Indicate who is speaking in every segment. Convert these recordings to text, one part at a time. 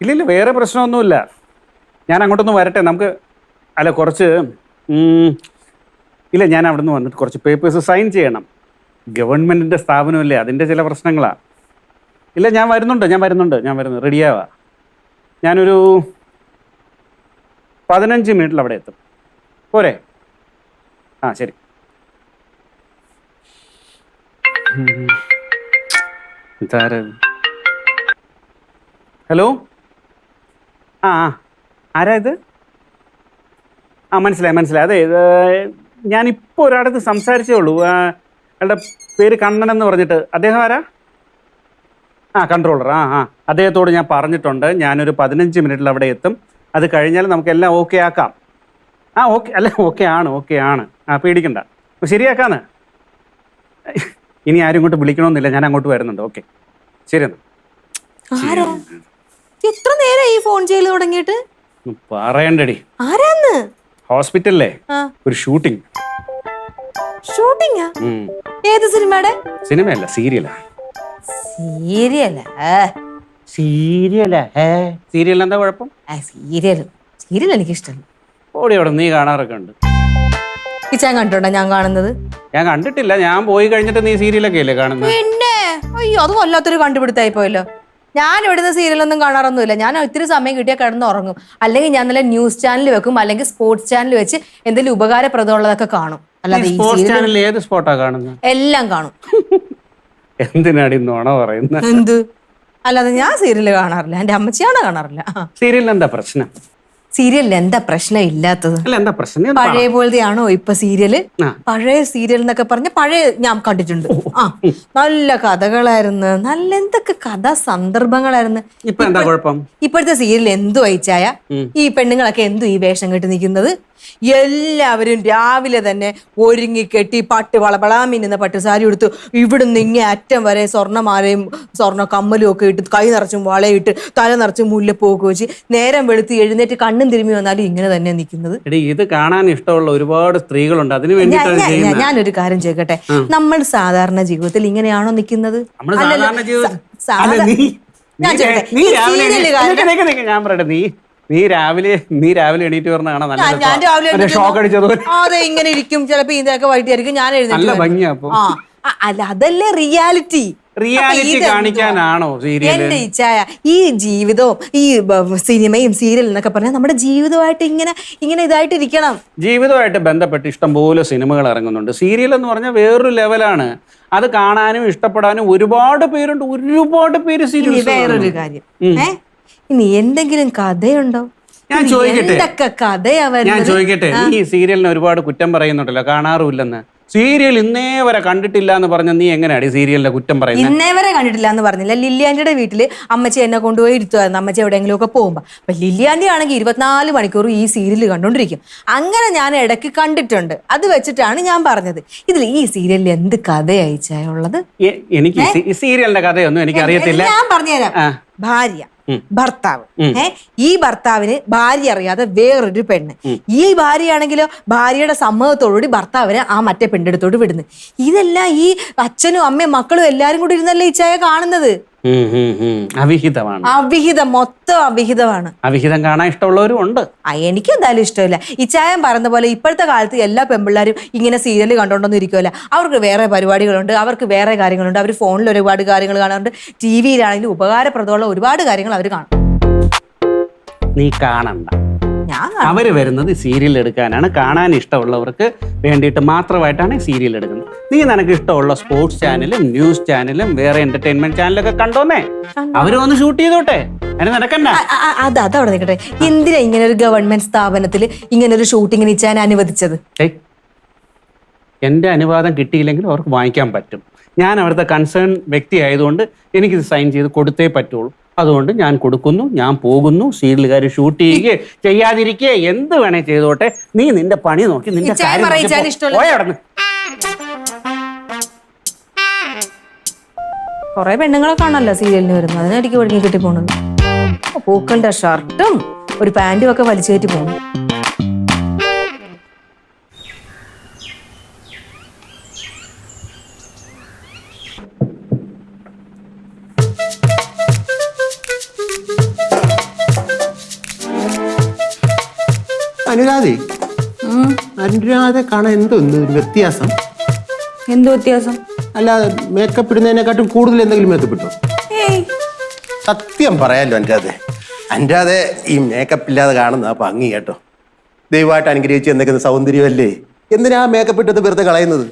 Speaker 1: ഇല്ലില്ല, വേറെ പ്രശ്നമൊന്നുമില്ല. ഞാൻ അങ്ങോട്ടൊന്ന് വരട്ടെ. നമുക്ക് അല്ല കുറച്ച് ഇല്ല, ഞാൻ അവിടെ നിന്ന് വന്നിട്ട് കുറച്ച് പേപ്പേഴ്സ് സൈൻ ചെയ്യണം. ഗവൺമെൻറ്റിൻ്റെ സ്ഥാപനമല്ലേ, അതിൻ്റെ ചില പ്രശ്നങ്ങളാണ്. ഇല്ല, ഞാൻ വരുന്നു, റെഡിയാവാ. ഞാനൊരു 15 മിനിറ്റിൽ അവിടെ എത്തും. പോരെ? ആ ശരി. ഹലോ, ആ ആരാ ഇത്? ആ മനസ്സിലായി. അതെ, ഞാനിപ്പോൾ ഒരാടത്ത് സംസാരിച്ചേ ഉള്ളൂ. അയാളുടെ പേര് കണ്ണൻ എന്ന് പറഞ്ഞിട്ട്. അദ്ദേഹം ആരാ? ആ കൺട്രോളർ. അദ്ദേഹത്തോട് ഞാൻ പറഞ്ഞിട്ടുണ്ട്. ഞാനൊരു 15 മിനിറ്റിൽ അവിടെ എത്തും. അത് കഴിഞ്ഞാൽ നമുക്കെല്ലാം ഓക്കെ ആക്കാം. ഓക്കെ ആണ്. പേടിക്കണ്ട, ശരിയാക്കാന്ന്. ഇനി ആരും ഇങ്ങോട്ട് വിളിക്കണമെന്നില്ല, ഞാൻ അങ്ങോട്ട് വരുന്നുണ്ട്. ഓക്കെ, ശരി എന്നാ.
Speaker 2: എത്ര നേരം ഈ ഫോൺ ചെയ്ത് തുടങ്ങിയിട്ട്?
Speaker 1: പറയണ്ടടി.
Speaker 2: ആരാന്ന്?
Speaker 1: ഹോസ്പിറ്റലിലെ ഒരു ഷൂട്ടിംഗ്.
Speaker 2: ഷൂട്ടിംഗാ? ഏത് സിനിമയുടെ?
Speaker 1: സിനിമയല്ല, സീരിയലാ. സീരിയൽ എന്താ കുഴപ്പം?
Speaker 2: സീരിയൽ എനിക്ക് ഇഷ്ടമല്ല.
Speaker 1: ഓടി അവിടെ നീ കാണാറൊക്കെ ഉണ്ട്.
Speaker 2: ഇച്ചാൻ കണ്ടിട്ടുണ്ടോ ഞാൻ കാണുന്നത്?
Speaker 1: ഞാൻ കണ്ടിട്ടില്ല. ഞാൻ പോയി കഴിഞ്ഞിട്ട് നീ സീരിയലൊക്കെ അല്ലേ കാണുന്നത്?
Speaker 2: പിന്നെ അയ്യോ, അത് വല്ലാത്തൊരു കണ്ടുപിടുത്തായി പോയല്ലോ. ഞാൻ ഇവിടുന്ന് സീരിയലൊന്നും കാണാറൊന്നുമില്ല. ഞാൻ ഒത്തിരി സമയം കിട്ടിയാൽ കിടന്ന് ഉറങ്ങും. അല്ലെങ്കിൽ ഞാൻ നല്ല ന്യൂസ് ചാനൽ വെക്കും, അല്ലെങ്കിൽ സ്പോർട്സ് ചാനൽ വെച്ച് എന്തെങ്കിലും ഉപകാരപ്രദമുള്ളതൊക്കെ കാണും. അല്ലാതെ
Speaker 1: ഏത് സ്പോർട്ടാ കാണുന്നത്?
Speaker 2: എല്ലാം കാണും.
Speaker 1: എന്തിനാടി നുണ പറയുന്നത്?
Speaker 2: എന്ത്? അല്ലാതെ ഞാൻ സീരിയല് കാണാറില്ല. എന്റെ അമ്മച്ചിയാണ് കാണാറില്ല.
Speaker 1: സീരിയലിൽ എന്താ പ്രശ്നം?
Speaker 2: സീരിയലിൽ എന്താ പ്രശ്നം ഇല്ലാത്തത്? പഴയ പോലത്തെ ആണോ ഇപ്പൊ സീരിയല്? പഴയ സീരിയൽ എന്നൊക്കെ പറഞ്ഞ പഴയ ഞാൻ കണ്ടിട്ടുണ്ട്. നല്ല കഥകളായിരുന്നു, നല്ല എന്തൊക്കെ കഥാ സന്ദർഭങ്ങളായിരുന്നു. ഇപ്പോഴത്തെ സീരിയൽ എന്തു അയച്ചായ ഈ പെണ്ണുങ്ങളൊക്കെ എന്തു ഈ വേഷം കെട്ടി നിൽക്കുന്നത്? എല്ലാവരും രാവിലെ തന്നെ ഒരുങ്ങി കെട്ടി പട്ട് വളപളാമിന്നുന്ന പട്ടുസാരി എടുത്ത് ഇവിടുന്ന് ഇങ്ങേ അറ്റം വരെ സ്വർണ്ണമാലയും സ്വർണ്ണ കമ്മലും ഒക്കെ ഇട്ട് കൈ നിറച്ചും വളയിട്ട് തല നിറച്ചും മുല്ലപ്പൂക്കെ വെച്ച് നേരം വെളുത്ത് എഴുന്നേറ്റ് കണ്ണും തിരുമ്മി വന്നാലും ഇങ്ങനെ തന്നെ നിൽക്കുന്നത്.
Speaker 1: ഇത് കാണാൻ ഇഷ്ടമുള്ള ഒരുപാട് സ്ത്രീകളുണ്ട്. അതിന് വേണ്ടി
Speaker 2: ഞാനൊരു കാര്യം ചോദിക്കട്ടെ, നമ്മൾ സാധാരണ ജീവിതത്തിൽ ഇങ്ങനെയാണോ നിൽക്കുന്നത്?
Speaker 1: നീ രാവിലെ എണീറ്റ് പറഞ്ഞ കാണാൻ ഷോക്ക് അടിച്ചത്.
Speaker 2: അതെ, ഇങ്ങനെ ഇരിക്കും. ചിലപ്പോ ഇതൊക്കെ വൈകിട്ടായിരിക്കും ഞാൻ എഴുന്നേറ്റ്. അല്ല, അതല്ലേ റിയാലിറ്റി.
Speaker 1: കാണിക്കാനാണോ
Speaker 2: എന്റെ ഇച്ഛായ ഈ ജീവിതവും ഈ സിനിമയും സീരിയൽ എന്നൊക്കെ പറഞ്ഞാൽ നമ്മുടെ ജീവിതമായിട്ട് ഇങ്ങനെ ഇതായിട്ട് ഇരിക്കണം.
Speaker 1: ജീവിതമായിട്ട് ബന്ധപ്പെട്ട് ഇഷ്ടംപോലെ സിനിമകൾ ഇറങ്ങുന്നുണ്ട്. സീരിയൽ എന്ന് പറഞ്ഞാൽ വേറൊരു ലെവലാണ്. അത് കാണാനും ഇഷ്ടപ്പെടാനും ഒരുപാട് പേരുണ്ട്. ഒരുപാട് പേര് സീരിയൽ.
Speaker 2: വേറൊരു കാര്യം, ഇനി എന്തെങ്കിലും കഥയുണ്ടോ?
Speaker 1: ഞാൻ ചോദിക്കട്ടെ, ഈ സീരിയലിന് ഒരുപാട് കുറ്റം പറയുന്നുണ്ടല്ലോ, കാണാറുമില്ലെന്ന്. സീരിയൽ ഇന്നേ വരെ കണ്ടിട്ടില്ല എന്ന് പറഞ്ഞ നീ എങ്ങനെയാണ് സീരിയലിന്റെ കുറ്റം പറയുന്നത്?
Speaker 2: ഇന്നേ വരെ കണ്ടിട്ടില്ല എന്ന് പറഞ്ഞില്ല. ലില്ലിയാന്റിയുടെ വീട്ടില് അമ്മച്ചി എന്നെ കൊണ്ടുപോയി ഇരുത്തുമായിരുന്നു. അമ്മച്ചി എവിടെയെങ്കിലും ഒക്കെ പോകുമ്പോ. അപ്പൊ ലില്ലിയാന്റി ആണെങ്കിൽ 24 മണിക്കൂർ ഈ സീരിയൽ കണ്ടോണ്ടിരിക്കും. അങ്ങനെ ഞാൻ ഇടയ്ക്ക് കണ്ടിട്ടുണ്ട്. അത് വെച്ചിട്ടാണ് ഞാൻ പറഞ്ഞത്. ഇതിൽ ഈ സീരിയലിൽ എന്ത് കഥ അയച്ചുള്ളത്?
Speaker 1: എനിക്ക് സീരിയലിന്റെ കഥയൊന്നും എനിക്ക് അറിയത്തില്ല.
Speaker 2: ഞാൻ പറഞ്ഞുതരാം. ഭാര്യ, ഭർത്താവ്, ഈ ഭർത്താവിന് ഭാര്യ അറിയാതെ വേറൊരു പെണ്ണ്. ഈ ഭാര്യയാണെങ്കിലോ ഭാര്യയുടെ സമ്മതത്തോടുകൂടി ഭർത്താവിനെ ആ മറ്റേ പെണ്ണെടുത്തോട് വിടുന്നു. ഇതെല്ലാം ഈ അച്ഛനും അമ്മയും മക്കളും എല്ലാരും കൂടി ഇരുന്നല്ലേ ഈ ചായ കാണുന്നത്. അവിഹിതം, മൊത്തം അവിഹിതമാണ്.
Speaker 1: അവിഹിതം കാണാൻ ഇഷ്ടമുള്ളവരും ഉണ്ട്.
Speaker 2: എനിക്ക് എന്തായാലും ഇഷ്ടമില്ല. ഇച്ചായം പറഞ്ഞ പോലെ ഇപ്പോഴത്തെ കാലത്ത് എല്ലാ പെൺപിള്ളേരും ഇങ്ങനെ സീരിയൽ കണ്ടോണ്ടൊന്നും ഇരിക്കുമല്ല. അവർക്ക് വേറെ പരിപാടികളുണ്ട്, അവർക്ക് വേറെ കാര്യങ്ങളുണ്ട്. അവർ ഫോണിൽ ഒരുപാട് കാര്യങ്ങൾ കാണാറുണ്ട്. TV-യിലാണെങ്കിലും ഉപകാരപ്രദമുള്ള ഒരുപാട് കാര്യങ്ങൾ അവർ കാണും.
Speaker 1: നീ കാണണ്ട. അവര് വരുന്നത് സീരിയൽ എടുക്കാനാണ്. കാണാൻ ഇഷ്ടമുള്ളവർക്ക് വേണ്ടിയിട്ട് മാത്രമായിട്ടാണ് സീരിയൽ എടുക്കുന്നത്. നീ നിനക്ക് ഇഷ്ടമുള്ള സ്പോർട്സ് ചാനലും ന്യൂസ് ചാനലും വേറെ എന്റർടൈൻമെന്റ് ചാനലൊക്കെ കണ്ടോന്നേ. അവര് വന്ന് ഷൂട്ട് ചെയ്തോട്ടെ, അതിന് നടക്കണ്ട.
Speaker 2: അതവിടെ നിൽക്കട്ടെ. എന്തിനാ ഇങ്ങനെ ഒരു ഗവൺമെന്റ് സ്ഥാപനത്തിൽ ഇങ്ങനെ ഒരു ഷൂട്ടിങ്ങിന് ഇച്ചാൻ അനുവദിച്ചത്?
Speaker 1: എന്റെ അനുവാദം കിട്ടിയില്ലെങ്കിൽ അവർക്ക് വാങ്ങിക്കാൻ പറ്റും. ഞാൻ അവിടുത്തെ കൺസേൺ വ്യക്തി ആയതുകൊണ്ട് എനിക്കിത് സൈൻ ചെയ്ത് കൊടുത്തേ പറ്റുള്ളൂ. അതുകൊണ്ട് ഞാൻ കൊടുക്കുന്നു, ഞാൻ പോകുന്നു. സീരിയലുകാർ ഷൂട്ട് ചെയ്യുക ചെയ്യാതിരിക്കുക എന്ത് വേണേ ചെയ്തോട്ടെ. നീ നിന്റെ പണി നോക്കി നിന്റെ
Speaker 2: കൊറേ പെണ്ണുങ്ങളെ കാണാനല്ലോ സീരിയലിന് വരുന്നത്. അതിനടിക്ക് ഒഴുങ്ങി കിട്ടി പോണത്. പൂക്കളുടെ ഷർട്ടും ഒരു പാന്റും ഒക്കെ വലിച്ചു കയറ്റി പോകുന്നു.
Speaker 3: അനുരാധേ, അനുരാധ കാണാൻ എന്തോന്ന് ഒരു വ്യത്യാസം?
Speaker 2: എന്ത് വ്യത്യാസം?
Speaker 3: അല്ല, മേക്കപ്പ് ഇടുന്നതിനെക്കാട്ടും കൂടുതൽ എന്തെങ്കിലും മേക്കപ്പ് ഇട്ടോ? സത്യം പറയാലോ അനുരാധെ ഈ മേക്കപ്പ് ഇല്ലാതെ കാണുന്ന ആ ഭംഗി കേട്ടോ. ദൈവമായിട്ട് അനുഗ്രഹിച്ച് എന്തൊക്കെ സൗന്ദര്യമല്ലേ, എന്തിനാ മേക്കപ്പ് ഇട്ടത് വെറുതെ കളയുന്നത്?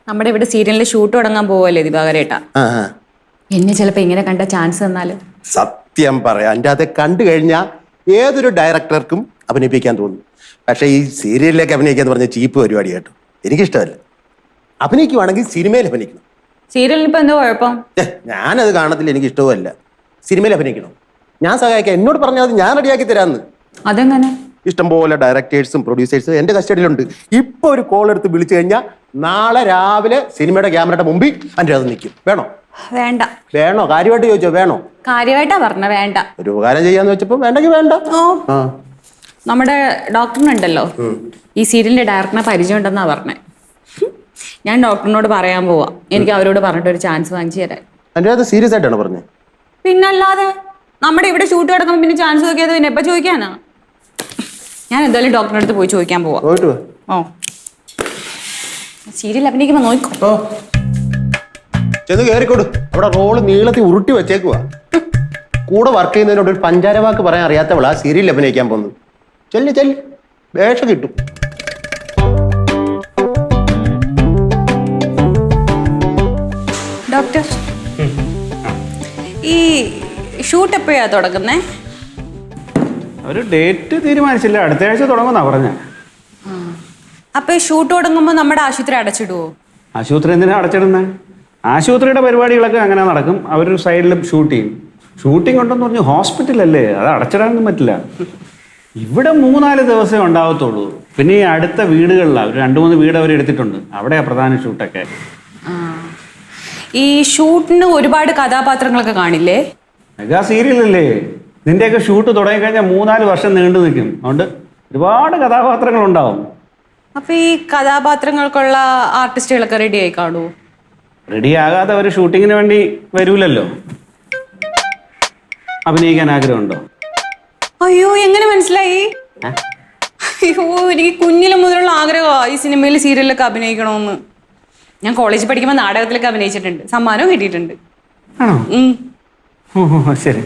Speaker 4: നമ്മുടെ ഇവിടെ സീരിയലിന്റെ ഷൂട്ട് തുടങ്ങാൻ പോവല്ലേ ദിവാകരേട്ടാ, എന്നെ ചിലപ്പോ ഇങ്ങനെ കണ്ട ചാൻസ് തന്നാല്?
Speaker 3: സത്യം പറയാം, അനുരാധെ കണ്ടു കഴിഞ്ഞാൽ ഏതൊരു ഡയറക്ടർക്കും അഭിനയിപ്പിക്കാൻ തോന്നും. പക്ഷേ ഈ സീരിയലിലേക്ക് അഭിനയിക്കാന്ന് പറഞ്ഞ ചീപ്പ് പരിപാടി കേട്ടോ, എനിക്കിഷ്ടമല്ല. അഭിനയിക്കുവാണെങ്കിൽ സിനിമയിൽ അഭിനയിക്കണം.
Speaker 4: സീരിയലിന് ഇപ്പൊ എന്തോ കുഴപ്പം?
Speaker 3: ഞാനത് കാണത്തില്ല, എനിക്ക് ഇഷ്ടവുമല്ല. സിനിമയിൽ അഭിനയിക്കണം, ഞാൻ സഹായിക്കാം. എന്നോട് പറഞ്ഞാൽ അത് ഞാൻ റെഡിയാക്കി തരാമെന്ന്.
Speaker 4: അതെങ്ങനെ?
Speaker 3: ഇഷ്ടംപോലെ ഡയറക്ടേഴ്സും പ്രൊഡ്യൂസേഴ്സും എൻ്റെ കസ്റ്റഡിയിലുണ്ട്. ഇപ്പൊ ഒരു കോൾ എടുത്ത് വിളിച്ചു കഴിഞ്ഞാൽ നാളെ രാവിലെ സിനിമയുടെ ക്യാമറയുടെ മുമ്പിൽ അനുരാധ നിൽക്കും. വേണോ?
Speaker 4: വേണ്ട.
Speaker 3: വേണോ? കാര്യമായിട്ട് ചോദിച്ചോ? വേണോ?
Speaker 4: കാര്യമായിട്ടാ പറഞ്ഞ വേണ്ട.
Speaker 3: ഒരു ഉപകാരം ചെയ്യാന്ന് വെച്ചപ്പോ വേണ്ടെങ്കിൽ വേണ്ട.
Speaker 4: നമ്മുടെ ഡോക്ടറിനുണ്ടല്ലോ, ഈ സീരിയലിന്റെ ഡയറക്ടറിനെ പരിചയം ഉണ്ടെന്നാ പറഞ്ഞേ. ഞാൻ ഡോക്ടറിനോട് പറയാൻ പോവാ, എനിക്ക് അവരോട് പറഞ്ഞിട്ട് ഒരു ചാൻസ് വാങ്ങിച്ചു തരാൻ.
Speaker 3: അനുരാധ സീരിയസ് ആയിട്ടാണ് പറഞ്ഞത്?
Speaker 4: പിന്നല്ലാതെ, നമ്മുടെ ഇവിടെ ഷൂട്ട് കിടക്കുമ്പോൾ പിന്നെ ചാൻസ് നോക്കിയത് പിന്നെ എപ്പോ ചോദിക്കാനാ? ഞാൻ എന്തായാലും ഡോക്ടറിന്റെ അടുത്ത് പോയി ചോദിക്കാൻ പോവാ. ഓ, സീരിയൽ അഭിനയിക്കുമ്പോ നോക്കോ.
Speaker 3: ചെന്ന് കയറിക്കോട്, അവിടെ റോള് നീളത്തിൽ ഉരുട്ടി വെച്ചേക്കുവാ. കൂടെ വർക്ക് ചെയ്യുന്നതിനോട് ഒരു പഞ്ചാര വാക്ക് പറയാൻ അറിയാത്തവളാ സീരിയലിൽ അഭിനയിക്കാൻ പോകുന്നത്. ചെല്ല്, വേഷം കിട്ടും.
Speaker 4: ഡോക്ടർ, ഈ ഷൂട്ട് എപ്പോഴാ തുടങ്ങുന്നേ?
Speaker 1: ഒരു ഡേറ്റ് തീരുമാനിച്ചില്ല, അടുത്ത ആഴ്ച തുടങ്ങുന്നാ പറഞ്ഞ.
Speaker 4: അപ്പൊ ഈ ഷൂട്ട് തുടങ്ങുമ്പോ നമ്മുടെ ആശുപത്രി അടച്ചിടുവോ?
Speaker 1: ആശുപത്രി എന്തിനാ അടച്ചിടുന്നത്? ആശുപത്രിയുടെ പരിപാടികളൊക്കെ അങ്ങനെ നടക്കും. അവരൊരു സൈഡിലും ഷൂട്ട് ചെയ്യും. ഷൂട്ടിംഗ് ഉണ്ടെന്ന് പറഞ്ഞ് ഹോസ്പിറ്റലല്ലേ, അത് അടച്ചിടാനൊന്നും പറ്റില്ല. ഇവിടെ 3-4 ദിവസമേ ഉണ്ടാവത്തുള്ളൂ. പിന്നെ ഈ അടുത്ത വീടുകളിലാണ്, ഒരു 2-3 വീട് അവർ എടുത്തിട്ടുണ്ട്, അവിടെയാ പ്രധാന ഷൂട്ടൊക്കെ.
Speaker 4: ഈ ഷൂട്ടിന് ഒരുപാട് കഥാപാത്രങ്ങളൊക്കെ കാണില്ലേ?
Speaker 1: മെഗാ സീരിയലല്ലേ, നിന്റെയൊക്കെ ഷൂട്ട് തുടങ്ങിക്കഴിഞ്ഞാൽ 3-4 വർഷം നീണ്ടു നിൽക്കും. അതുകൊണ്ട് ഒരുപാട് കഥാപാത്രങ്ങൾ ഉണ്ടാവും.
Speaker 4: അപ്പൊ ഈ കഥാപാത്രങ്ങൾക്കുള്ള ആർട്ടിസ്റ്റുകളൊക്കെ റെഡി ആയി കാണൂ?
Speaker 1: റെഡി ആകാതെ അവർ ഷൂട്ടിങ്ങിന് വേണ്ടി വരൂലല്ലോ. അഭിനയിക്കാൻ ആഗ്രഹമുണ്ടോ?
Speaker 4: അയ്യോ, എങ്ങനെ മനസ്സിലായി? അയ്യോ, എനിക്ക് കുഞ്ഞിലെ മുതലുള്ള ആഗ്രഹമാണ് ഈ സിനിമയിൽ സീരിയലിലൊക്കെ അഭിനയിക്കണമെന്ന്. ഞാൻ കോളേജിൽ പഠിക്കുമ്പോൾ നാടകത്തിലൊക്കെ അഭിനയിച്ചിട്ടുണ്ട്, സമ്മാനവും കിട്ടിയിട്ടുണ്ട്.
Speaker 1: ആണോ? ശരി.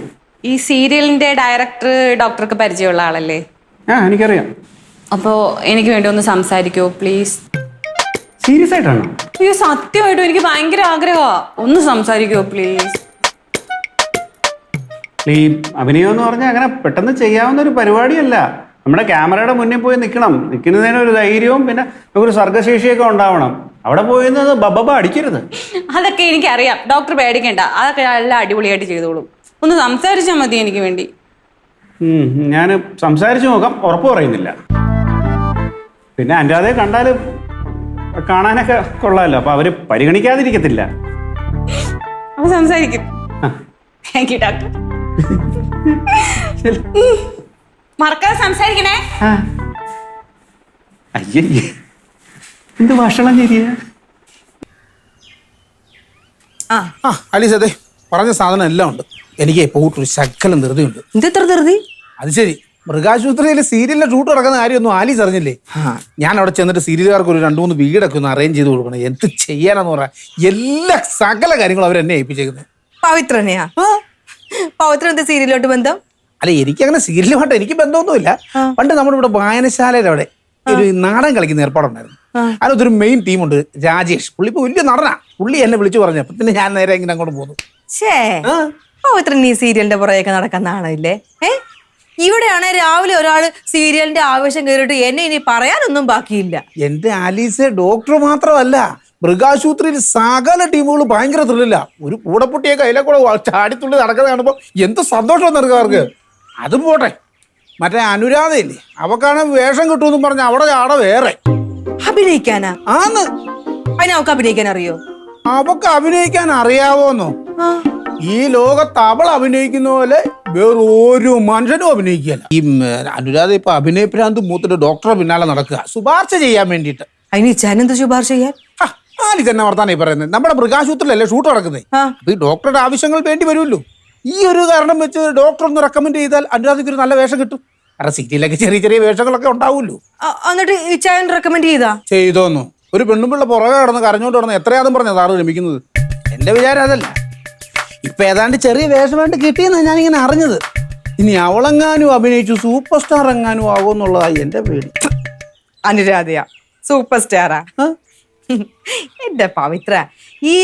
Speaker 4: ഈ സീരിയലിന്റെ ഡയറക്ടർ ഡോക്ടർക്ക് പരിചയമുള്ള ആളല്ലേ?
Speaker 1: എനിക്കറിയാം.
Speaker 4: അപ്പോ എനിക്ക് വേണ്ടി ഒന്ന് സംസാരിക്കോ പ്ലീസ്?
Speaker 1: സീരിയസ് ആയിട്ടാണോ?
Speaker 4: അയ്യോ, സത്യമായിട്ടും എനിക്ക് ഭയങ്കര ആഗ്രഹമാ, ഒന്ന് സംസാരിക്കോ പ്ലീസ്?
Speaker 1: ഈ അഭിനയം എന്ന് പറഞ്ഞാൽ അങ്ങനെ പെട്ടെന്ന് ചെയ്യാവുന്ന ഒരു പരിപാടിയല്ല. നമ്മുടെ ക്യാമറയുടെ മുന്നിൽ പോയി നിൽക്കുന്നതിന് ഒരു ധൈര്യവും പിന്നെ നമുക്കൊരു സർഗശേഷിയൊക്കെ ഉണ്ടാവണം. അവിടെ പോയിരുന്നത് ബബ അടിക്കരുത്.
Speaker 4: അതൊക്കെ എനിക്കറിയാം, ഡോക്ടർ പേടിക്കണ്ട, അതൊക്കെ നല്ല അടിപൊളിയായിട്ട് ചെയ്തോളൂ. ഒന്ന് സംസാരിച്ചാൽ മതി എനിക്ക് വേണ്ടി.
Speaker 1: ഞാൻ സംസാരിച്ചു നോക്കാം, ഉറപ്പ് പറയുന്നില്ല. പിന്നെ അനുരാധയെ കണ്ടാൽ കാണാനൊക്കെ കൊള്ളാമല്ലോ, അപ്പൊ അവര് പരിഗണിക്കാതിരിക്കത്തില്ല.
Speaker 4: അപ്പൊ സംസാരിക്കും. Thank you doctor. മറക്കാതെ സംസാരിക്കണേ.
Speaker 1: അയ്യേ, എന്ത് ഭക്ഷണം ശരിയാ.
Speaker 5: അലീസ്, അതെ പറഞ്ഞ സാധനം എല്ലാം ഉണ്ട്. എനിക്ക് പോയിട്ടൊരു ശക്കലം ധൃതിയുണ്ട്.
Speaker 2: എന്തെത്ര ധൃതി?
Speaker 5: അത് ശരി, മൃഗാശുപത്രിയിലെ സീരിയലിന്റെ ഷൂട്ട് നടക്കുന്ന കാര്യമൊന്നും ആലീസ് അറിഞ്ഞില്ലേ? ഞാൻ അവിടെ ചെന്നിട്ട് സീരിയലുകാർക്ക് ഒരു 2-3 വീടൊക്കെ ഒന്ന് അറേഞ്ച് ചെയ്ത് കൊടുക്കണം. എന്ത് ചെയ്യാനാന്ന് പറയാ, എല്ലാ സകല കാര്യങ്ങളും അവരെന്നെ ഏൽപ്പിച്ചേക്കുന്നത്.
Speaker 2: പവിത്രനെയാ? പവിത്ര എന്താ സീരിയലോട്ട് ബന്ധം?
Speaker 5: അല്ല, എനിക്കങ്ങനെ സീരിയലുമായിട്ട് എനിക്ക് ബന്ധമൊന്നുമില്ല. പണ്ട് നമ്മുടെ ഇവിടെ വായനശാലയുടെ അവിടെ ഒരു നാടകം കളിക്കുന്ന ഏർപ്പാടുണ്ടായിരുന്നു. അതിനകത്തൊരു മെയിൻ ടീമുണ്ട്, രാജേഷ്. പുള്ളി ഇപ്പൊ വലിയ നടനാ. പുള്ളി എന്നെ വിളിച്ചു പറഞ്ഞു, അപ്പൊ പിന്നെ ഞാൻ നേരെ ഇങ്ങനെ അങ്ങോട്ട് പോന്നു.
Speaker 2: പവിത്രൻ ഈ സീരിയലിന്റെ പുറകെയൊക്കെ നടക്കുന്നതാണില്ലേ? ഇവിടെയാണ് രാവിലെ ഒരാള് സീരിയലിന്റെ ആവേശം കയറിയിട്ട് എന്നെ ഇനി പറയാനൊന്നും ബാക്കിയില്ല.
Speaker 5: എന്റെ ആലീസ്, ഡോക്ടർ മാത്രമല്ല, മൃഗാശുപത്രിയിൽ സകല ടീമുകൾ ഭയങ്കര ത്രില്ല. ഒരു കൂടപ്പൊട്ടിയെ കയ്യിലെ കൂടെ ചാടിത്തുള്ളി നടക്കുന്നത് കാണുമ്പോൾ എന്ത് സന്തോഷം നിനക്കാർക്ക്. അതും പോട്ടെ, മറ്റേ അനുരാധയില്ലേ, അവക്കാണ് വേഷം കിട്ടുമെന്നും പറഞ്ഞ അവിടെ ആടെ വേറെ
Speaker 2: അഭിനയിക്കാനാ?
Speaker 5: ആന്ന്.
Speaker 2: അതിന് അവക്ക് അഭിനയിക്കാൻ അറിയോ?
Speaker 5: അവക്ക് അഭിനയിക്കാൻ അറിയാവോന്നോ? ഈ ലോകത്ത് അവൾ അഭിനയിക്കുന്ന പോലെ വേറൊരു മനുഷ്യനും അഭിനയിക്കുകയല്ല. ഈ അനുരാധ ഇപ്പൊ അഭിനയഭ്രാന്ത് മൂത്തിട്ട് ഡോക്ടറെ പിന്നാലെ നടക്കുക, ശുപാർശ ചെയ്യാൻ വേണ്ടിയിട്ട്.
Speaker 2: അതിന് ഇച്ചാനെന്ത് ശുപാർശ ചെയ്യാൻ?
Speaker 5: ആലി തന്നെ വർത്താനം പറയുന്നത്. നമ്മുടെ മൃഗാശുപത്രിയിലല്ലേ ഷൂട്ട് നടക്കുന്നത്. അപ്പൊ ഈ ഡോക്ടറുടെ ആവശ്യങ്ങൾ വേണ്ടി വരുമല്ലോ. ഈ ഒരു കാരണം വെച്ച് ഡോക്ടർ ഒന്ന് റെക്കമെൻഡ് ചെയ്താൽ അനുരാധയ്ക്ക് ഒരു നല്ല വേഷം കിട്ടും. കാരണം സീരിയലൊക്കെ ചെറിയ ചെറിയ വേഷങ്ങളൊക്കെ ഉണ്ടാവുമല്ലോ.
Speaker 2: എന്നിട്ട് ഇച്ചായൻ റെക്കമെൻഡ്
Speaker 5: ചെയ്തോന്നു. ഒരു പെണ്ണുമ്പിള്ള പുറകെ കടന്ന് കരഞ്ഞോണ്ട് കിടന്ന് എത്രയാതും പറഞ്ഞ സാറ് രമിക്കുന്നത്. എന്റെ വിചാരം അതല്ല. ഇപ്പൊ ഏതാണ്ട് ചെറിയ വേഷമായിട്ട് കിട്ടിയെന്നാണ് ഞാനിങ്ങനെ അറിഞ്ഞത്. ഇനി അവളെങ്ങാനും അഭിനയിച്ചു സൂപ്പർ സ്റ്റാർ എങ്ങാനും ആകുമെന്നുള്ളതായി എന്റെ പേടി.
Speaker 2: അനുരാധയ സൂപ്പർ സ്റ്റാറാ? എന്റെ പവിത്ര, ഈ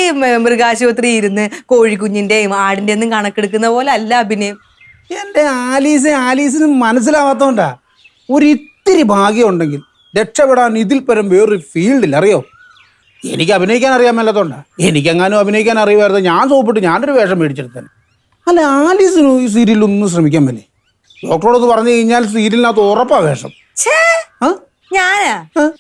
Speaker 2: മൃഗാശുപത്രി ഇരുന്ന് കോഴിക്കുഞ്ഞിന്റെയും ആടിന്റെ ഒന്നും കണക്കെടുക്കുന്ന പോലെ അല്ല അഭിനയം.
Speaker 5: എന്റെ ആലീസിന് മനസ്സിലാവാത്തോണ്ടാ. ഒരു ഇത്തിരി ഭാഗ്യം ഉണ്ടെങ്കിൽ രക്ഷപ്പെടാൻ ഇതിൽ പരം വേറൊരു ഫീൽഡിൽ അറിയോ. എനിക്ക് അഭിനയിക്കാൻ അറിയാൻ മേലത്തോണ്ടാ. എനിക്കെങ്ങാനും അഭിനയിക്കാൻ അറിയുമായിരുന്നു ഞാൻ സോപ്പിട്ട് ഞാനൊരു വേഷം മേടിച്ചെടുത്തന്നെ. അല്ല, ആലീസിന് ഈ സീരിയലൊന്നും ശ്രമിക്കാൻ പറ്റേ. ഡോക്ടറോടൊന്ന് പറഞ്ഞു കഴിഞ്ഞാൽ സീരിയലിനകത്ത് ഉറപ്പാ വേഷം.
Speaker 2: ഞാനാ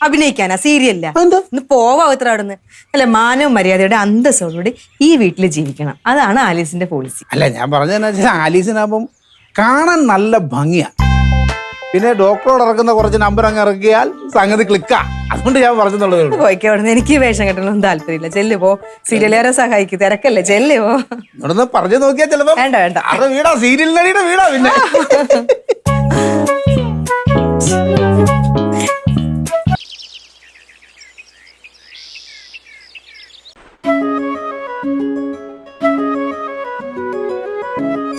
Speaker 2: അഭിനയിക്കാനാ സീരിയല്ല? ഒന്ന് പോവാ ഇത്ര അവിടുന്ന്. അല്ല, മാനവും മര്യാദയുടെ അന്തസ്സോടുകൂടി ഈ വീട്ടിൽ ജീവിക്കണം. അതാണ് ആലീസിന്റെ പോളിസി.
Speaker 5: അല്ല, ഞാൻ പറഞ്ഞതെന്ന് വെച്ചാൽ ആലീസിനാകുമ്പം കാണാൻ നല്ല ഭംഗിയാ. പിന്നെ ഡോക്ടറോട് ഇറക്കുന്ന കുറച്ച് നമ്പർ അങ്ങ് ഇറക്കിയാൽ സംഗതി ക്ലിക്കാ. അതുകൊണ്ട് ഞാൻ പറഞ്ഞെന്നുള്ളതേ ഉള്ളൂ.
Speaker 2: പോയിക്കോ അവിടുന്ന്. എനിക്ക് വേഷം കെട്ടലൊന്നും താല്പര്യമില്ല. ചെല്ലു പോ. സീരിയലേറെ സഹായിക്കും. തിരക്കല്ലേ, ചെല്ലു പോ.
Speaker 5: ഇവിടുന്ന് പറഞ്ഞു നോക്കിയാൽ ചിലപ്പോ
Speaker 2: വേണ്ട വേണ്ട.
Speaker 5: അത് വീടാ, സീരിയൽ നടിയുടെ വീടാ. പിന്നെ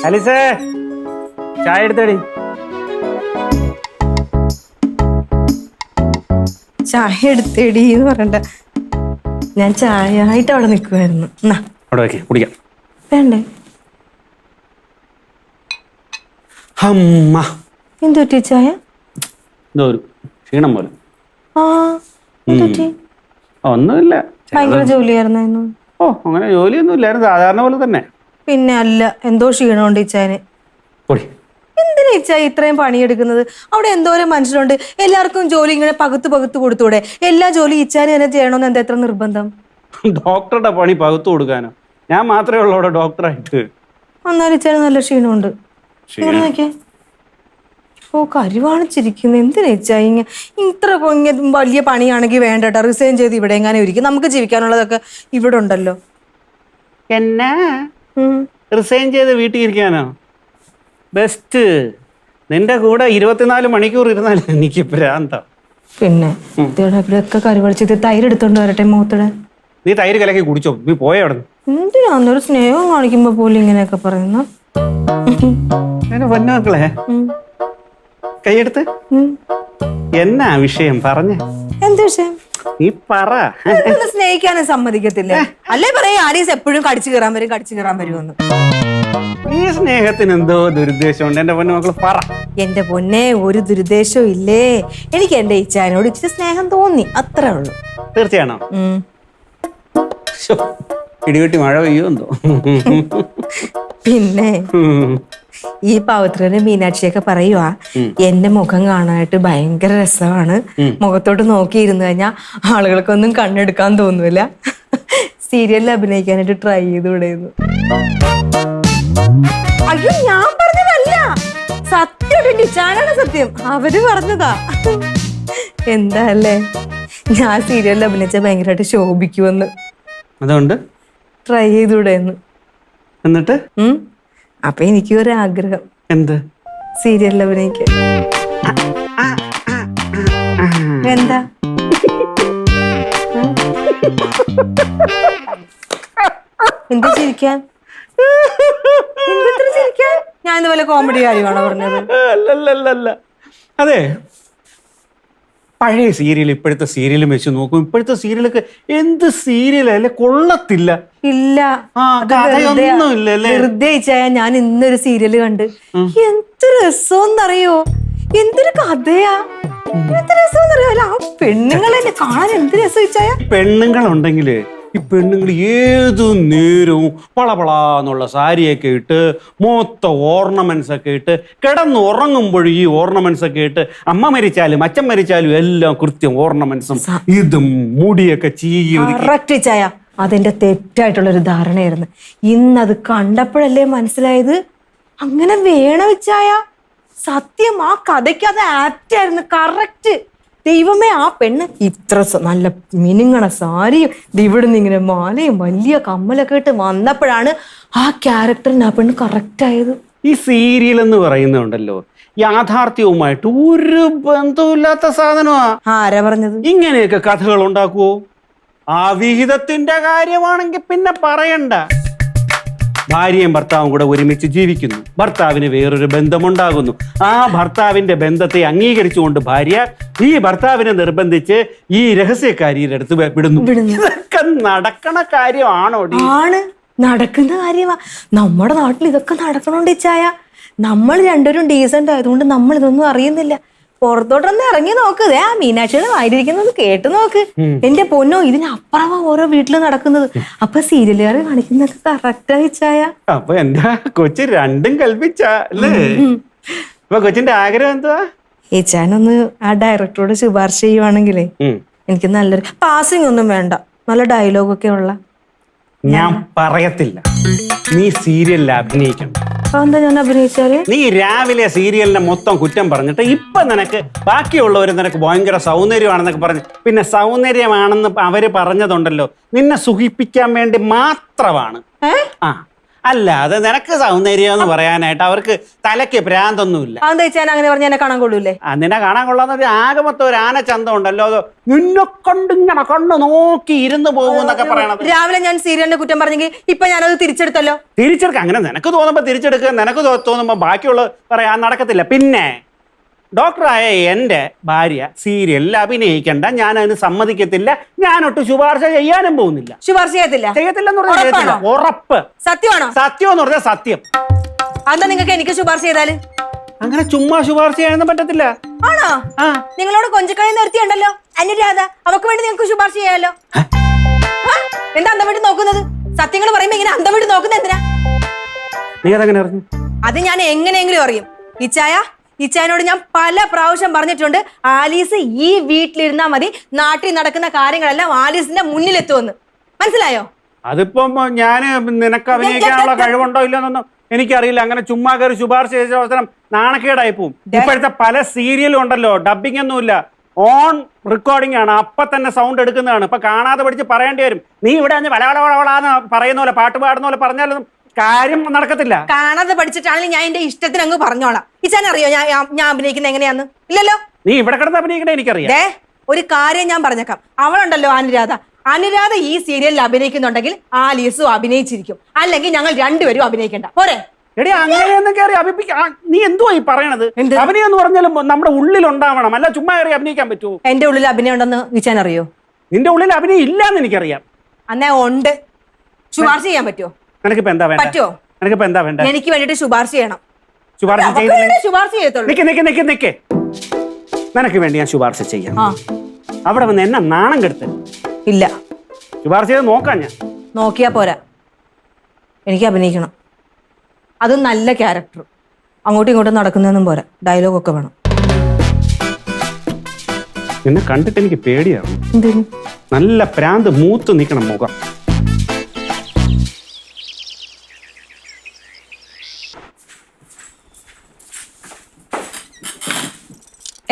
Speaker 1: ആലീസേ, ചായ എടുത്തടി.
Speaker 2: ചായ എടുത്തേടി എന്ന് പറയണ്ട. ഞാൻ ചായ ആയിട്ട് അവിടെ നിൽക്കുമായിരുന്നു.
Speaker 1: അവിടെ വെക്കേ, കുടിക്കാം.
Speaker 2: വേണ്ടേ? എന്തു പറ്റി ചായ?
Speaker 1: എന്തോ ഒരു ക്ഷീണം പോലെ. ഒന്നുമില്ല,
Speaker 2: ഭയങ്കര ജോലിയായിരുന്നു.
Speaker 1: ഓ അങ്ങനെ ജോലിയൊന്നും ഇല്ലായിരുന്നു, സാധാരണ പോലെ തന്നെ.
Speaker 2: പിന്നെ അല്ല, എന്തോ ക്ഷീണമുണ്ട് ഇച്ചായന്. എന്തിനാ ഇച്ചായ ഇത്രയും പണിയെടുക്കുന്നത്? അവിടെ എന്തോരം മനുഷ്യരുണ്ട്. എല്ലാവർക്കും ജോലി ഇങ്ങനെ പകുത്ത് കൊടുത്തൂടെ? എല്ലാ ജോലി ഇച്ചാന് തന്നെ ചെയ്യണമെന്ന് എന്താ എത്ര നിർബന്ധം?
Speaker 1: ഡോക്ടറുടെ പണി പകുത്തു കൊടുക്കാനോ? ഞാൻ മാത്രമേ ഉള്ളൂ അവിടെ ഡോക്ടറായിട്ട്.
Speaker 2: എന്നാലും ഇച്ചാന് നല്ല ക്ഷീണമുണ്ട്. ഓ, കരുവാണിച്ചിരിക്കുന്നു. എന്തിനാ ഇച്ചായ ഇത്ര വലിയ പണിയാണെങ്കിൽ വേണ്ടട്ടോ, റിസൈൻ ചെയ്ത് ഇവിടെ എങ്ങനെ ഇരിക്കും. നമുക്ക് ജീവിക്കാനുള്ളതൊക്കെ ഇവിടെ ഉണ്ടല്ലോ.
Speaker 1: എന്നാ റിസൈൻ ചെയ്ത് വീട്ടിൽ ഇരിക്കാനോ? ബെസ്റ്റ്. നിന്റെ കൂടെ 24 മണിക്കൂർ ഇരുന്നാൽ എനിക്ക് ഭ്രാന്താ.
Speaker 2: പിന്നെ ഇവിടെയൊക്കെ കരുവളിച്ചത് തൈര് എടുത്തോണ്ട് വരട്ടെ മുഖത്തോടെ.
Speaker 1: നീ തൈര് കലക്കി കുടിച്ചോ, നീ പോയ അവിടെ.
Speaker 2: എന്തിനാന്നൊരു സ്നേഹം കാണിക്കുമ്പോ പോലും ഇങ്ങനെയൊക്കെ പറയുന്നു.
Speaker 1: പൊന്നോക്കളെ, കൈയെടുത്ത്. എന്നാ വിഷയം പറഞ്ഞേ?
Speaker 2: എന്ത് വിഷയം?
Speaker 1: നീ പറ.
Speaker 2: സ്നേഹിക്കാനും സമ്മതിക്കത്തില്ല. അല്ലേ പറയാ ആലീസ് എപ്പോഴും കടിച്ചു കയറാൻ വരുമെന്ന്.
Speaker 1: ഈ സ്നേഹത്തിന് എന്തോ ദുരുദ്ദേശമുണ്ട്. എന്റെ പൊന്നോക്കള് പറ.
Speaker 2: എന്റെ പൊന്നെ, ഒരു ദുരുദ്ദേശവും ഇല്ലേ. എനിക്ക് എന്റെ ഇച്ചാനോട് ഇച്ചിരി സ്നേഹം തോന്നി, അത്രേ ഉള്ളൂ.
Speaker 1: തീർച്ചയാണോ? ഇടിവെട്ടി മഴ പെയ്യുമെന്തോ.
Speaker 2: പിന്നെ ഈ പവിത്രന് മീനാക്ഷിയൊക്കെ പറയുവാ എന്റെ മുഖം കാണാനായിട്ട് ഭയങ്കര രസമാണ്. മുഖത്തോട്ട് നോക്കിയിരുന്നു കഴിഞ്ഞാൽ ആളുകൾക്കൊന്നും കണ്ണെടുക്കാൻ തോന്നൂല. സീരിയലിൽ അഭിനയിക്കാനായിട്ട് ട്രൈ ചെയ്തുകൂടെയെന്ന്. അയ്യോ, ഞാൻ പറഞ്ഞതല്ല, സത്യം ചാനാണ് സത്യം. അവര് പറഞ്ഞതാ. എന്താ അല്ലേ, ഞാൻ സീരിയലിൽ അഭിനയിച്ച ഭയങ്കരമായിട്ട് ശോഭിക്കുമെന്ന്.
Speaker 1: അതുകൊണ്ട്
Speaker 2: ട്രൈ ചെയ്തുകൂടെയെന്ന്.
Speaker 1: എന്നിട്ട്
Speaker 2: അപ്പൊ എനിക്ക് ഒരു ആഗ്രഹം.
Speaker 1: എന്ത്?
Speaker 2: സീരിയലിൽ അഭിനയിക്കാൻ. എന്താ എന്താ ചിരിക്കാൻ? ഞാൻ ഇതുപോലെ കോമഡി കാര്യമാണോ പറഞ്ഞത്?
Speaker 1: അല്ലല്ല, അതെ, പഴയ സീരിയൽ ഇപ്പോഴത്തെ സീരിയലും വെച്ച് നോക്കും. ഇപ്പോഴത്തെ സീരിയലൊക്കെ എന്ത് സീരിയലല്ലേ, കൊള്ളത്തില്ല.
Speaker 2: ഇല്ല, വെറുതെ ഞാൻ ഇന്നൊരു സീരിയല് കണ്ട് എന്ത് രസമെന്നറിയോ? എന്തൊരു കഥയാ, എന്ത് രസമെന്നറിയോ? അല്ല, ആ പെണ്ണുങ്ങളെ കാണാൻ എന്ത് രസം ഇച്ചായ.
Speaker 1: പെണ്ണുങ്ങളുണ്ടെങ്കില് ഈ പെണ്ണുങ്ങൾ ഏതു നേരവും പളപളാന്നുള്ള സാരിയൊക്കെ ഇട്ട് മൊത്തം ഓർണമെന്റ്സ് ഒക്കെ ഇട്ട് കിടന്നുറങ്ങുമ്പോഴും ഈ ഓർണമെന്റ്സ് ഒക്കെ ഇട്ട് അമ്മ മരിച്ചാലും അച്ഛൻ മരിച്ചാലും എല്ലാം കൃത്യം ഓർണമെന്റ്സും ഇതും മുടിയൊക്കെ
Speaker 2: കറക്റ്റ് ചായ. അതെന്റെ തെറ്റായിട്ടുള്ളൊരു ധാരണയായിരുന്നു. ഇന്നത് കണ്ടപ്പോഴല്ലേ മനസ്സിലായത് അങ്ങനെ വേണം ചായ. സത്യം, ആ കഥയ്ക്ക് അത് ആപ്റ്റ് ആയിരുന്നു. കറക്റ്റ്. ദൈവമേ, ആ പെണ്ണ് ഇത്ര നല്ല മിനുങ്ങണ സാരിയും ഇവിടുന്ന് ഇങ്ങനെ മാലയും വലിയ കമ്മലൊക്കെ ഇട്ട് വന്നപ്പോഴാണ് ആ ക്യാരക്ടറിന് ആ പെണ്ണ് കറക്റ്റ് ആയത്.
Speaker 1: ഈ സീരിയൽ എന്ന് പറയുന്നുണ്ടല്ലോ, യാഥാർത്ഥ്യവുമായിട്ട് ഒരു ബന്ധവുമില്ലാത്ത സാധനമാ.
Speaker 2: ആരാ പറഞ്ഞത്?
Speaker 1: ഇങ്ങനെയൊക്കെ കഥകൾ ഉണ്ടാക്കുവോ? ആ വിഹിതത്തിന്റെ കാര്യമാണെങ്കിൽ പിന്നെ പറയണ്ട. ഭാര്യയും ഭർത്താവും കൂടെ ഒരുമിച്ച് ജീവിക്കുന്നു, ഭർത്താവിന് വേറൊരു ബന്ധമുണ്ടാകുന്നു. ആ ഭർത്താവിന്റെ ബന്ധത്തെ അംഗീകരിച്ചുകൊണ്ട് ഭാര്യ ഈ ഭർത്താവിനെ നിർബന്ധിച്ച് ഈ രഹസ്യക്കാരിയുടെ അടുത്ത് വിടുന്നു. ഇതൊക്കെ നടക്കണ കാര്യമാണോ?
Speaker 2: ആണ്, നടക്കുന്ന കാര്യമാ. നമ്മുടെ നാട്ടിൽ ഇതൊക്കെ നടക്കണോണ്ട് ഇച്ചായ. നമ്മൾ രണ്ടുപേരും ഡീസന്റ് ആയതുകൊണ്ട് നമ്മൾ ഇതൊന്നും അറിയുന്നില്ല. പുറത്തോട്ടൊന്ന് ഇറങ്ങി നോക്ക്, ആ മീനാക്ഷിയുടെ വായിരിക്കുന്നത് കേട്ട് നോക്ക്. എന്റെ പൊന്നോ, ഇതിനപ്പുറമാ ഓരോ വീട്ടില് നടക്കുന്നത്. അപ്പൊ സീരിയലുകാർ കാണിക്കുന്നൊക്കെ കറക്റ്റാ ഇച്ചായ.
Speaker 1: അപ്പൊ എന്റെ കൊച്ചു രണ്ടും കൽപ്പിച്ച അല്ലേ? അപ്പൊ കൊച്ചിന്റെ ആഗ്രഹം എന്തുവാ?
Speaker 2: ഇച്ചാനൊന്ന് ആ ഡയറക്ടറോട് ശുപാർശ ചെയ്യുവാണെങ്കിലേ എനിക്ക് നല്ലൊരു പാസിംഗ് ഒന്നും വേണ്ട, നല്ല ഡയലോഗൊക്കെ ഉള്ള.
Speaker 1: ഞാൻ പറയത്തില്ല, നീ സീരിയലിൽ അഭിനയിക്കണം.
Speaker 2: എന്താ ഞാൻ അഭിനയിച്ചാല്?
Speaker 1: നീ രാവിലെ സീരിയലിന്റെ മൊത്തം കുറ്റം പറഞ്ഞിട്ട് ഇപ്പൊ നിനക്ക് ബാക്കിയുള്ളവർ നിനക്ക് ഭയങ്കര സൗന്ദര്യമാണെന്നൊക്കെ പറഞ്ഞു. പിന്നെ സൗന്ദര്യമാണെന്ന് അവര് പറഞ്ഞതുണ്ടല്ലോ നിന്നെ സുഖിപ്പിക്കാൻ വേണ്ടി മാത്രമാണ്. ആ, അല്ലാതെ നിനക്ക് സൗന്ദര്യം എന്ന് പറയാനായിട്ട് അവർക്ക് തലയ്ക്ക് ഭ്രാന്തൊന്നുമില്ല.
Speaker 2: അതെന്താ വെച്ചാൽ അങ്ങനെ പറഞ്ഞ എന്നെ കാണാൻ കൊള്ളൂല്ലേ?
Speaker 1: നിന്നെ കാണാൻ കൊള്ളാന്ന് ആകെ മൊത്തം ഒരു ആന ചന്തം ഉണ്ടല്ലോ, അത് നിന്നെ കൊണ്ടിങ്ങനെ കണ്ണു നോക്കി ഇരുന്ന് പോകും എന്നൊക്കെ പറയണത്.
Speaker 2: രാവിലെ ഞാൻ സീരിയലിന്റെ കുറ്റം പറഞ്ഞെങ്കിൽ ഇപ്പൊ ഞാനത് തിരിച്ചെടുത്തല്ലോ.
Speaker 1: തിരിച്ചെടുക്കുക, അങ്ങനെ നിനക്ക് തോന്നുമ്പോ തിരിച്ചെടുക്കുക, നിനക്ക് തോന്നുമ്പോ ബാക്കിയുള്ളത് പറയാൻ നടക്കത്തില്ല. പിന്നെ ഡോക്ടറായ എൻ്റെ ഭാര്യ സീരിയലിൽ അഭിനയിക്കണ്ട, ഞാൻ അതിന് സമ്മതിക്കത്തില്ല, ഞാനൊട്ട് ശുപാർശ ചെയ്യാനും പോകുന്നില്ല.
Speaker 2: ശുപാർശ
Speaker 1: ചെയ്യത്തില്ലെന്ന് പറഞ്ഞാൽ ഉറപ്പ്.
Speaker 2: സത്യമാണോ?
Speaker 1: സത്യം എന്ന് പറഞ്ഞാൽ സത്യം.
Speaker 2: അതെന്താ നിങ്ങൾക്ക് എനിക്ക് ശുപാർശ ചെയ്താല്?
Speaker 1: അങ്ങനെ ചുമ്മാ ശുപാർശ ചെയ്യാനൊന്നും പറ്റത്തില്ല.
Speaker 2: ആണോ? നിങ്ങളോട് കൊഞ്ചക്കഴി നിർത്തിയുണ്ടല്ലോ അനുരാധ, അവക്ക് വേണ്ടി നിങ്ങൾക്ക് ശുപാർശ ചെയ്യാലോ. എന്താ അന്തം വിട്ട് നോക്കുന്നത്? സത്യങ്ങൾ പറയുമ്പോ ഇങ്ങനെ അന്തം വിട്ട് നോക്കുന്നത് എന്തിനാ?
Speaker 1: നീ അതെങ്ങനെ അറിഞ്ഞു?
Speaker 2: അത് ഞാൻ എങ്ങനെയെങ്കിലും അറിയും. ഇച്ചായനോട് ഞാൻ പല പ്രാവശ്യം പറഞ്ഞിട്ടുണ്ട്, ആലീസ് ഈ വീട്ടിലിരുന്നാ മതി, നാട്ടിൽ നടക്കുന്ന കാര്യങ്ങളെല്ലാം ആലീസിന്റെ മുന്നിലെത്തുമെന്ന്. മനസ്സിലായോ?
Speaker 1: അതിപ്പം ഞാന് നിനക്ക് അഭിനയിക്കാനുള്ള കഴിവുണ്ടോ ഇല്ലെന്നൊന്നും എനിക്കറിയില്ല. അങ്ങനെ ചുമ്മാ കയറി ശുപാർശ ചെയ്ത അവസരം നാണക്കേടായി പോവും. ഇപ്പോഴത്തെ പല സീരിയലും ഉണ്ടല്ലോ ഡബിങ് ഒന്നുമില്ല, ഓൺ റെക്കോർഡിംഗ് ആണ്, അപ്പൊ തന്നെ സൗണ്ട് എടുക്കുന്നതാണ്. ഇപ്പൊ കാണാതെ പഠിച്ച് പറയേണ്ടി വരും. നീ ഇവിടെ വളവളവളാന്ന് പറയുന്ന പോലെ പാട്ട് പാടുന്ന പോലെ പറഞ്ഞാലൊന്നും കാര്യം നടക്കത്തില്ല.
Speaker 2: കാണാതെ പഠിച്ചിട്ടാണെങ്കിൽ ഞാൻ എന്റെ ഇഷ്ടത്തിന് അങ്ങ് പറഞ്ഞോളാം. ഇച്ചാനറിയോ ഞാൻ അഭിനയിക്കുന്നത് എങ്ങനെയാന്ന്? ഇല്ലല്ലോ.
Speaker 1: നീ ഇവിടെ കിടന്ന് അഭിനയിക്കണേ എനിക്കറിയാം.
Speaker 2: ഒരു കാര്യം ഞാൻ പറഞ്ഞേക്കാം, അവളുണ്ടല്ലോ അനുരാധ ഈ സീരിയലിൽ അഭിനയിക്കുന്നുണ്ടെങ്കിൽ ആലീസും അഭിനയിച്ചിരിക്കും, അല്ലെങ്കിൽ ഞങ്ങൾ രണ്ടുപേരും അഭിനയിക്കണ്ട. പോരെ?
Speaker 1: എടി അങ്ങനെയൊന്നും കയറി നീ എന്തുവാ ഈ പറയണത്? അഭിനയം എന്ന് പറഞ്ഞാലും നമ്മുടെ ഉള്ളിൽ ഉണ്ടാവണം, അല്ല ചുമ്മാ കയറി അഭിനയിക്കാൻ പറ്റുമോ?
Speaker 2: എന്റെ ഉള്ളിൽ അഭിനയം ഉണ്ടെന്ന് ഇച്ചാൻ അറിയോ?
Speaker 1: നിന്റെ ഉള്ളിൽ അഭിനയം ഇല്ലാന്ന് എനിക്കറിയാം.
Speaker 2: അന്നേ ഉണ്ട്. ശുപാർശ ചെയ്യാൻ പറ്റുമോ?
Speaker 1: നിനക്കിപ്പോ എന്താ വേണ്ട?
Speaker 2: പറ്റുമോ?
Speaker 1: നിനക്കിപ്പോ എന്താ വേണ്ട?
Speaker 2: എനിക്ക് വേണ്ടിട്ട് ശുപാർശ ചെയ്യണം.
Speaker 1: ശുപാർശ
Speaker 2: ചെയ്യത്തുള്ളൂ.
Speaker 1: നിക്ക്. നിനക്ക് വേണ്ടി ഞാൻ ശുപാർശ ചെയ്യാം. അവിടെ വന്ന് എന്നെ നാണം കെടുത്ത്
Speaker 2: ഇല്ല.
Speaker 1: ശുപാർശ ചെയ്ത് നോക്കാം. ഞാൻ
Speaker 2: നോക്കിയാ പോരാ, എനിക്ക് അഭിനയിക്കണം. അതും നല്ല ക്യാരക്ടർ. അങ്ങോട്ടും ഇങ്ങോട്ടും നടക്കുന്നതൊന്നും പോരാ, ഡയലോഗൊക്കെ വേണം.
Speaker 1: നിന്നെ കണ്ടിട്ട് എനിക്ക് പേടിയാണ്. നല്ല പ്രാന്ത് മൂത്ത് നിൽക്കണം മുഖം.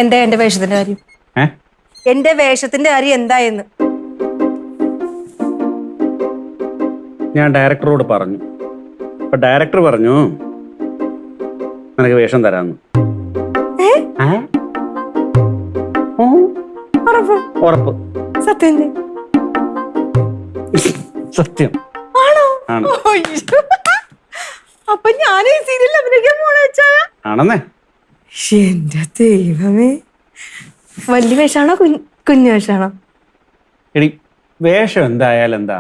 Speaker 2: എന്താ എന്റെ വേഷത്തിന്റെ കാര്യം? എന്റെ വേഷത്തിന്റെ കാര്യം എന്തായെന്ന്
Speaker 1: ഞാൻ ഡയറക്ടറോട് പറഞ്ഞു. അപ്പൊ ഡയറക്ടർ പറഞ്ഞു നിനക്ക് വേഷം തരാന്ന്. ഉറപ്പ്.
Speaker 2: സത്യം?
Speaker 1: സത്യം ആണ്.
Speaker 2: അപ്പൊ ഞാൻ ഈ സീരിയലിൽ അഭിനയിക്കാൻ പോണ
Speaker 1: ആണെന്നേ.
Speaker 2: എന്റെ ദൈവമേ, വലിയ വേഷാണോ കുഞ്ഞു വേഷാണോ?
Speaker 1: എടി വേഷം എന്തായാലും എന്താ,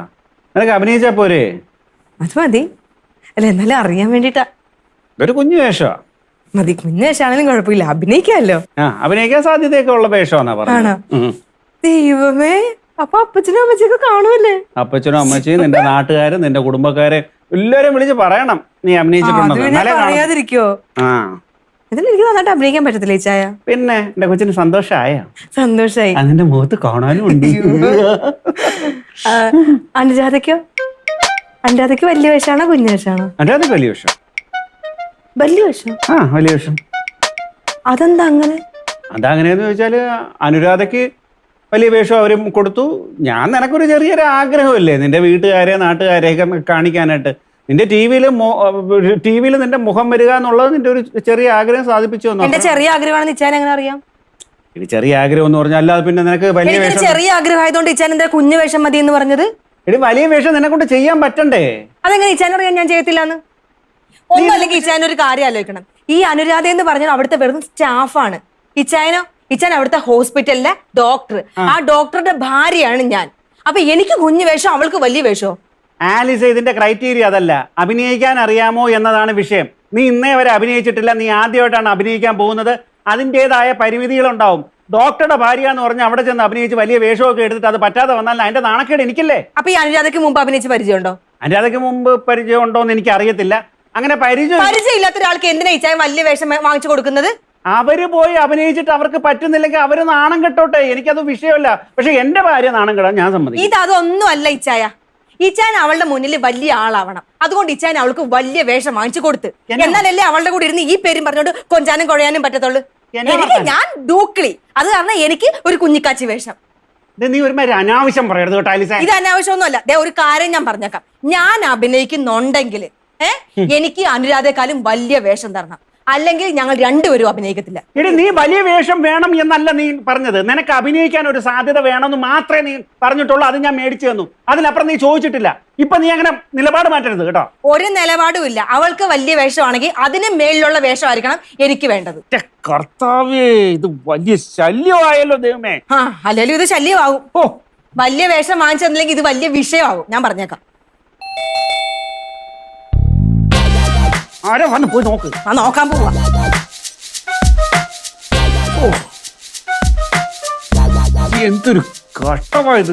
Speaker 1: നിനക്ക് അഭിനയിച്ചാ പോരെ?
Speaker 2: അത് മതി. അല്ല എന്നാലും അറിയാൻ വേണ്ടിട്ടാ.
Speaker 1: ഇതൊരു കുഞ്ഞു വേഷമാ.
Speaker 2: മതി, കുഞ്ഞു വേഷാണെങ്കിലും കുഴപ്പമില്ല, അഭിനയിക്കാമല്ലോ.
Speaker 1: അഭിനയിക്കാൻ സാധ്യതയൊക്കെ ഉള്ള വേഷമാണെന്നാ പറഞ്ഞത്.
Speaker 2: ദൈവമേ, അപ്പൊ അപ്പച്ചനും അമ്മച്ചൊക്കെ കാണുമല്ലേ?
Speaker 1: അപ്പച്ചനും അമ്മച്ചിയും നിന്റെ നാട്ടുകാരും നിന്റെ കുടുംബക്കാരെ എല്ലാരും വിളിച്ച് പറയണം നീ അഭിനയിച്ചിട്ടുണ്ടെന്ന്.
Speaker 2: പറയാതിരിക്കോ? ഇതിലെനിക്ക് നന്നായിട്ട് അഭിനയിക്കാൻ പറ്റത്തില്ല ചായ.
Speaker 1: പിന്നെ എന്റെ കൊച്ചിന് സന്തോഷമായ?
Speaker 2: സന്തോഷായി.
Speaker 1: അതിന്റെ മുഖത്ത് കാണാനും ഉണ്ട്.
Speaker 2: അനുരാധയ്ക്കോ? അനുരാധയ്ക്ക് വലിയ വേഷമാണോ കുഞ്ഞു വേഷമാണോ?
Speaker 1: അനുരാധയ്ക്ക് വലിയ വേഷം.
Speaker 2: വലിയ വേഷം?
Speaker 1: വലിയ വേഷം.
Speaker 2: അതെന്താ അങ്ങനെ?
Speaker 1: അതങ്ങനെയെന്ന് ചോദിച്ചാല് അനുരാധയ്ക്ക് വലിയ വേഷം അവരും കൊടുത്തു. ഞാൻ നിനക്കൊരു ചെറിയൊരു ആഗ്രഹമല്ലേ നിന്റെ വീട്ടുകാരെ നാട്ടുകാരെയൊക്കെ കാണിക്കാനായിട്ട്. നിന്റെ ടി വിയിൽ നിന്റെ മുഖം വരിക എന്നുള്ളത് നിന്റെ ഒരു ചെറിയ ആഗ്രഹം സാധിപ്പിച്ചു എന്നോ?
Speaker 2: എന്റെ ചെറിയ ആഗ്രഹമാണെന്ന് ഇച്ചാൻ എങ്ങനെ അറിയാം?
Speaker 1: ഇത് ചെറിയ ആഗ്രഹം എന്ന് പറഞ്ഞാൽ അല്ലാതെ പിന്നെ നിനക്ക് വലിയ
Speaker 2: എനിക്കൊരു
Speaker 1: വേഷം
Speaker 2: ചെറിയ ആഗ്രഹം ആയതുകൊണ്ട് ഇച്ചാൻ എന്താ കുഞ്ഞു വേഷം മതി എന്ന് പറഞ്ഞത്?
Speaker 1: എടി വലിയ വേഷം നിന്നെ കൊണ്ട് ചെയ്യാൻ പറ്റണ്ടേ?
Speaker 2: അതെങ്ങനെ ഇച്ചാൻ അറിയാൻ ഞാൻ ചെയ്യത്തില്ലാന്ന്? ഒന്നും അല്ലെങ്കിൽ ഇച്ചാൻ ഒരു കാര്യം ആലോചിക്കണം. ഈ അനുരാധ എന്ന് പറഞ്ഞാൽ അവിടുത്തെ വെറും സ്റ്റാഫാണ്. ഇച്ചാൻ അവിടുത്തെ ഹോസ്പിറ്റലിലെ ഡോക്ടർ. ആ ഡോക്ടറുടെ ഭാര്യയാണ് ഞാൻ. അപ്പൊ എനിക്ക് കുഞ്ഞു വേഷം, അവൾക്ക് വലിയ വേഷമോ?
Speaker 1: ആലിസ്, ഇതിന്റെ ക്രൈറ്റീരിയ അതല്ല. അഭിനയിക്കാൻ അറിയാമോ എന്നതാണ് വിഷയം. നീ ഇന്നേ വരെ അഭിനയിച്ചിട്ടില്ല, നീ ആദ്യമായിട്ടാണ് അഭിനയിക്കാൻ പോകുന്നത്. അതിൻ്റെതായ പരിമിതികളുണ്ടാവും. ഡോക്ടറുടെ ഭാര്യ എന്ന് പറഞ്ഞാൽ അവിടെ ചെന്ന് അഭിനയിച്ച് വലിയ വേഷമൊക്കെ എടുത്തിട്ട് അത് പറ്റാതെ വന്നാൽ അതിന്റെ നാണക്കേട് എനിക്കല്ലേ?
Speaker 2: അപ്പൊ ഈ അനുരാധയ്ക്ക് മുമ്പ് അഭിനയിച്ച് പരിചയമുണ്ടോ?
Speaker 1: അനുരാധയ്ക്ക് മുമ്പ് പരിചയം ഉണ്ടോ എന്ന് എനിക്ക് അറിയത്തില്ല. അങ്ങനെ
Speaker 2: പരിചയമില്ലാത്ത ഒരാൾക്ക് എന്തിനാ ഇച്ചാൻ വലിയ വേഷം വാങ്ങിച്ചു കൊടുക്കുന്നത്?
Speaker 1: അവര് പോയി അഭിനയിച്ചിട്ട് അവർക്ക് പറ്റുന്നില്ലെങ്കിൽ അവര് നാണം കെട്ടോട്ടെ, എനിക്കത് വിഷയമല്ല. പക്ഷെ എന്റെ ഭാര്യ നാണം കെടാൻ ഞാൻ സമ്മതിക്കും.
Speaker 2: ഇത് അതൊന്നും അല്ല ഇച്ചായ. ഇച്ചാൻ അവളുടെ മുന്നിൽ വലിയ ആളാവണം. അതുകൊണ്ട് ഇച്ചാൻ അവൾക്ക് വലിയ വേഷം വാങ്ങിച്ചു കൊടുത്ത്, എന്നാലല്ലേ അവളുടെ കൂടെ ഇരുന്ന് ഈ പേരും പറഞ്ഞോണ്ട് കൊഞ്ചാനും കുഴയാനും പറ്റത്തുള്ളൂ. എനിക്ക് ഞാൻ ഡൂക്കളി, അത് കാരണം എനിക്ക് ഒരു കുഞ്ഞിക്കാച്ചി വേഷം.
Speaker 1: നീ ഒരുമാതിരി അനാവശ്യം പറയരുത് കേട്ടോ ആലിസ.
Speaker 2: ഇത് അനാവശ്യമൊന്നുമല്ല. ഒരു കാര്യം ഞാൻ പറഞ്ഞേക്കാം. ഞാൻ അഭിനയിക്കുന്നുണ്ടെങ്കിൽ എനിക്ക് അനുരാധയെക്കാളും വലിയ വേഷം തരണം, അല്ലെങ്കിൽ ഞങ്ങൾ രണ്ടുപേരും അഭിനയിക്കത്തില്ല.
Speaker 1: എടി, നീ വലിയ വേഷം വേണം എന്നല്ല നീ പറഞ്ഞത്. നിനക്ക് അഭിനയിക്കാൻ ഒരു സാധ്യത വേണമെന്ന് മാത്രമേ നീ പറഞ്ഞിട്ടുള്ളൂ. അത് ഞാൻ മേടിച്ചു തന്നു. അതിനപ്പുറം നീ ചോദിച്ചിട്ടില്ല. ഇപ്പൊ നീ അങ്ങനെ നിലപാട് മാറ്റരുത് കേട്ടോ.
Speaker 2: ഒരു നിലപാടും ഇല്ല. അവൾക്ക് വലിയ വേഷമാണെങ്കിൽ അതിന് മേളിലുള്ള വേഷമായിരിക്കണം എനിക്ക് വേണ്ടത്.
Speaker 1: കർത്താവേ, ഇത് വലിയ ശല്യമായല്ലോ ദൈവമേ.
Speaker 2: അല്ലെങ്കിൽ ഇത് ശല്യമാകും. വലിയ വേഷം വാങ്ങിച്ചു തന്നില്ലെങ്കിൽ ഇത് വലിയ വിഷയമാകും. ഞാൻ പറഞ്ഞേക്കാം.
Speaker 1: ആരോ വന്ന് പോയി നോക്ക്.
Speaker 2: നോക്കാൻ പോവാ.
Speaker 1: എന്തൊരു കഷ്ടമായത്.